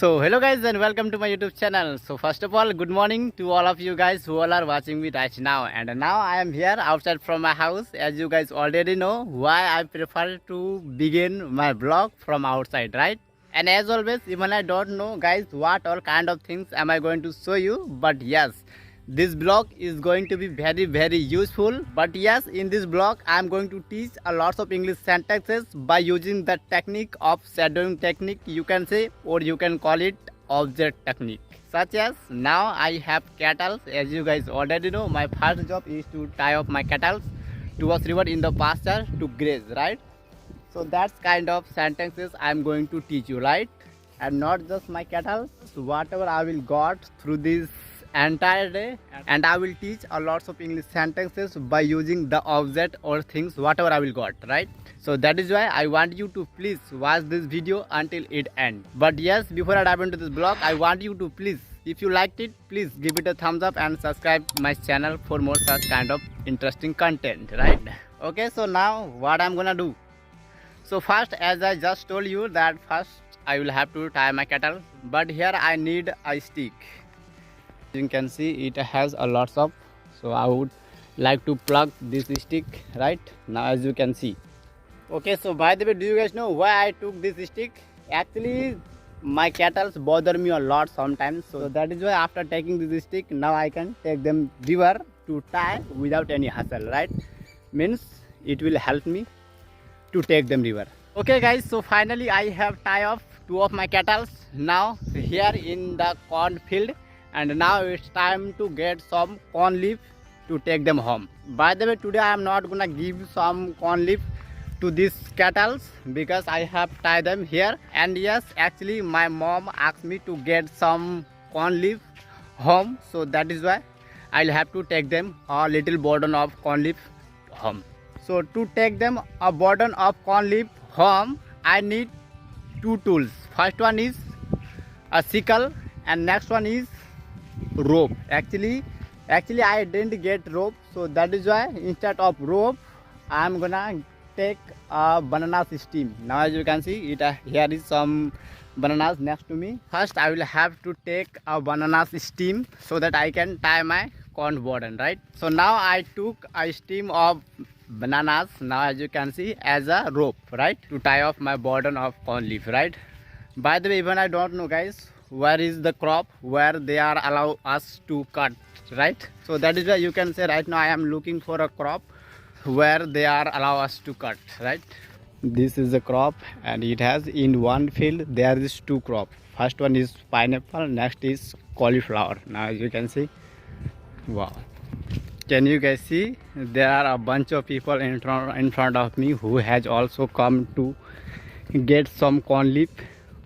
So hello guys and welcome to my YouTube channel. So first of all, good morning to all of you guys who all are watching me right now. And now I am here outside from my house. As you guys already know why I prefer to begin my vlog from outside, right? And as always, even I don't know guys what all kind of things am I going to show you, but yes, this blog is going to be very useful. But yes, in this blog I am going to teach a lots of English sentences by using the technique of shadowing technique, you can say, or you can call it object technique. Such as, now I have cattle. As you guys already know, my first job is to tie up my cattle towards river in the pasture to graze, right? So that's kind of sentences I'm going to teach you, right? And not just my cattle, so whatever I will got through this entire day, and I will teach a lots of English sentences by using the object or things whatever I will got, right? So that is why I want you to please watch this video until it ends. But yes, before I dive into this blog, I want you to please, if you liked it, please give it a thumbs up and subscribe my channel for more such kind of interesting content, right? Okay, so now what I'm gonna do. So first, as I just told you that first I will have to tie my cattle, but here I need a stick. You can see it has a lots of, so I would like to plug this stick right now, as you can see. Okay, so by the way, do you guys know why I took this stick? Actually, my cattle bother me a lot sometimes, so that is why after taking this stick, now I can take them river to tie without any hassle, right? Means it will help me to take them river. Okay guys, so finally I have tied off two of my cattle now here in the corn field, and now it's time to get some corn leaf to take them home. By the way, today I am not gonna give some corn leaf to these cattle because I have tied them here. And yes, actually my mom asked me to get some corn leaf home, so that is why I'll have to take them a little burden of corn leaf home. So to take them a burden of corn leaf home, I need two tools. First one is a sickle and next one is rope. Actually I didn't get rope, so that is why instead of rope I am gonna take a banana stem. Now as you can see it, here is some bananas next to me. First I will have to take a banana stem so that I can tie my corn burden, right? So now I took a stem of bananas, now as you can see, as a rope, right, to tie off my burden of corn leaf, right? By the way, even I don't know guys where is the crop where they are allow us to cut, right? So that is why you can say right now I am looking for a crop where they are allow us to cut, right? This is a crop and it has in one field there is two crop. First one is pineapple, next is cauliflower. Now as you can see, wow, can you guys see there are a bunch of people in front of me who has also come to get some corn leaf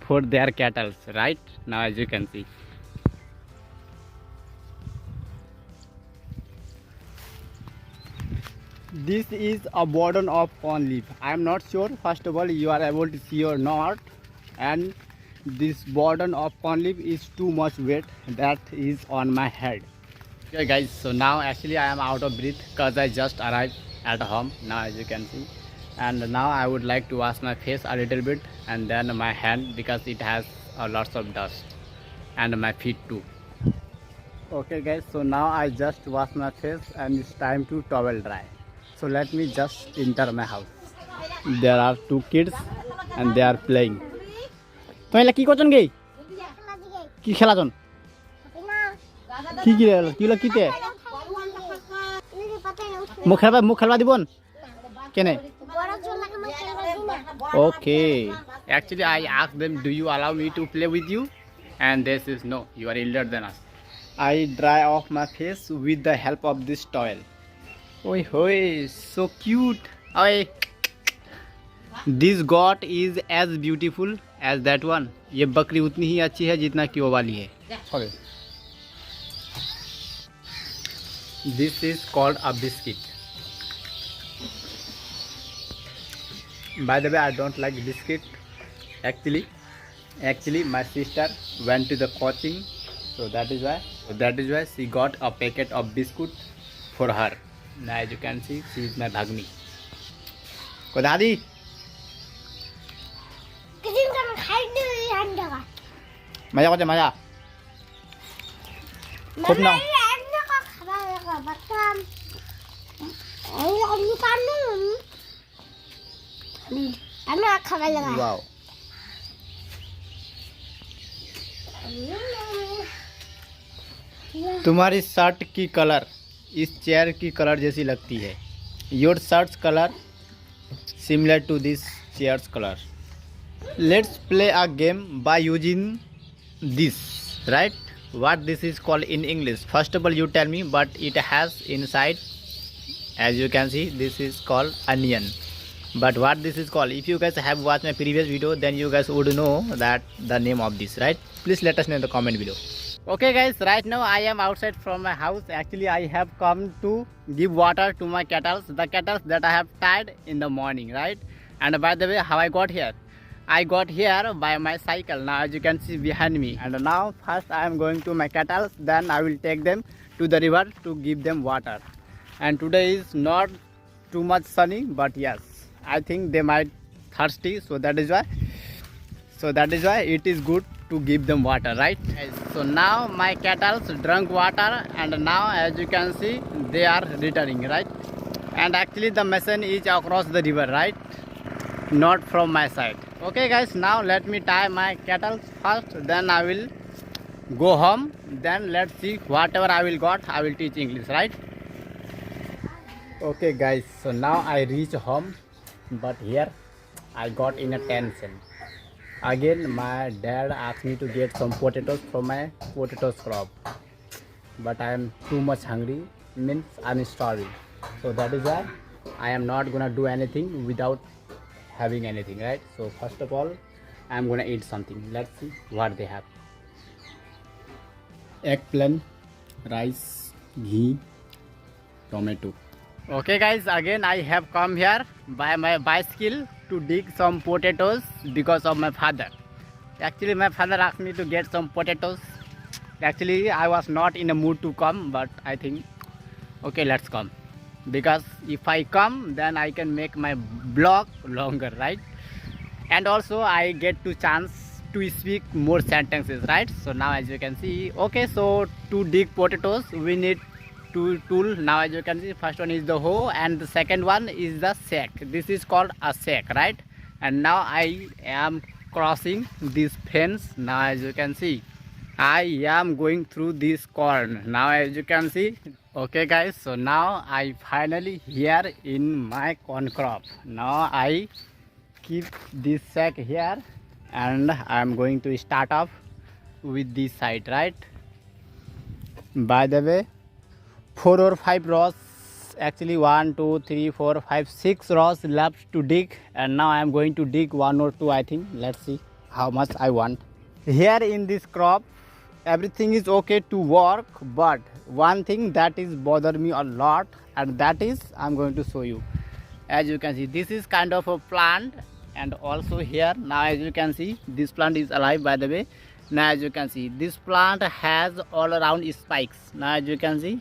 for their cattle, right? Now as you can see, this is a burden of corn leaf. I am not sure first of all you are able to see or not, and this burden of corn leaf is too much weight that is on my head. Okay guys, so now actually I am out of breath because I just arrived at home, now as you can see, and now I would like to wash my face a little bit and then my hand because it has lots of dust, and my feet too. Okay guys, so now I just wash my face and it's time to towel dry. So let me just enter my house. There are two kids and they are playing. তোমরা কি করছন গে? কি খেলাছন? কি কি kilo কিতে? মুখ খেলবা দিবন? কেনে? Okay. Actually I asked them, do you allow me to play with you? And they says no, you are elder than us. I dry off my face with the help of this towel. Oi hoy, so cute. Oi. This goat is as beautiful as that one. ये बकरी उतनी ही अच्छी है जितना कि वो वाली है. Sorry. This is called a biscuit. By the way, I don't like biscuit. Actually my sister went to the coaching, so that is why she got a packet of biscuit for her. Now as you can see, she is my bhagni. Ko dadi Maya ko Maya. Khúc nào? Wow. तुम्हारी shirt की colour इस chair की colour जैसी लगती है. Your shirt's color similar to this chair's color. Let's play a game by using this, right? What this is called in English? First of all, you tell me, but it has inside, as you can see, this is called onion. But what this is called? If you guys have watched my previous video, then you guys would know that the name of this, right? Please let us know in the comment below. Okay guys, right now I am outside from my house. Actually I have come to give water to my cattle, the cattle that I have tied in the morning, right? And by the way, how I got here? I got here by my cycle. Now as you can see behind me. And now first I am going to my cattle, then I will take them to the river to give them water. And today is not too much sunny, but yes, I think they might thirsty, so that is why it is good to give them water, right? So now my cattle drank water, and now as you can see they are returning, right? And actually the machine is across the river, right? Not from my side. Okay guys, now let me tie my cattle first, then I will go home, then let's see whatever I will got, I will teach English, right? Okay guys, so now I reach home, but here I got in a tension. Again my dad asked me to get some potatoes from my potatoes crop, but I am too much hungry, means I'm starving. So that is why I am not gonna do anything without having anything, right? So first of all I'm gonna eat something. Let's see what they have. Eggplant, rice, ghee, tomato. Okay guys, again I have come here by my bicycle to dig some potatoes because of my father. Actually my father asked me to get some potatoes. Actually I was not in a mood to come, but I think okay, let's come, because if I come then I can make my blog longer, right? And also I get to chance to speak more sentences, right? So now as you can see, okay, so to dig potatoes we need two tool. Now as you can see, first one is the hoe and the second one is the sack. This is called a sack, right? And now I am crossing this fence. Now as you can see I am going through this corn. Now as you can see, okay guys, so now I finally here in my corn crop. Now I keep this sack here and I am going to start off with this side, right? By the way, 4 or 5 rows, actually 1 2 3 4 5 6 rows left to dig, and now I am going to dig 1 or 2, I think. Let's see how much I want. Here in this crop everything is okay to work, but one thing that is bother me a lot, and that is I'm going to show you. As you can see, this is kind of a plant, and also here now as you can see this plant is alive, by the way. Now as you can see this plant has all around spikes. Now as you can see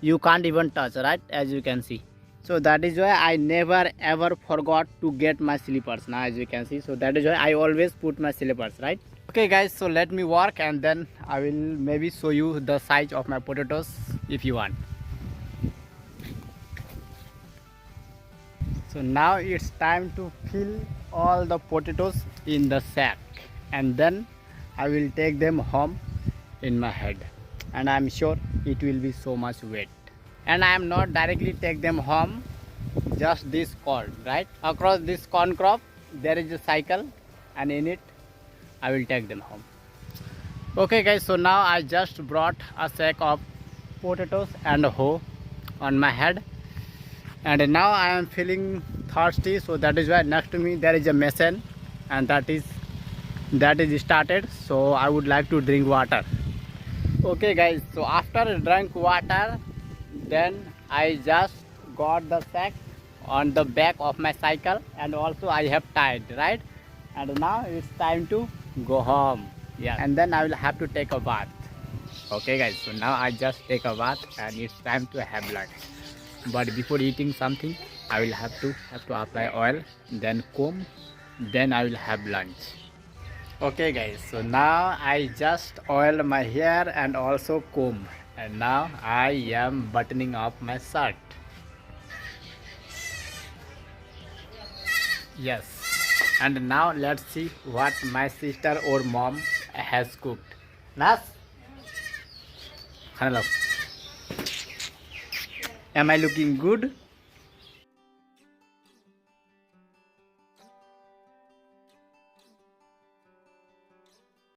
you can't even touch, right? As you can see, so that is why I never ever forgot to get my slippers. Now as you can see, so that is why I always put my slippers, right? Okay guys, so let me work and then I will maybe show you the size of my potatoes if you want. So now it's time to fill all the potatoes in the sack, and then I will take them home in my head, and I am sure it will be so much weight. And I am not directly take them home, just this corn, right? Across this corn crop there is a cycle, and in it I will take them home. Okay guys, so now I just brought a sack of potatoes and a hoe on my head, and now I am feeling thirsty, so that is why next to me there is a machine, and that is started, so I would like to drink water. Okay guys, so after drank water, then I just got the sack on the back of my cycle, and also I have tied, right? And now it's time to go home. Yeah, and then I will have to take a bath. Okay guys, so now I just take a bath and it's time to have lunch. But before eating something I will have to apply oil, then comb, then I will have lunch. Okay guys, so now I just oil my hair and also comb, and now I am buttoning up my shirt. Yes, and now let's see what my sister or mom has cooked. Nas, hello. Am I looking good?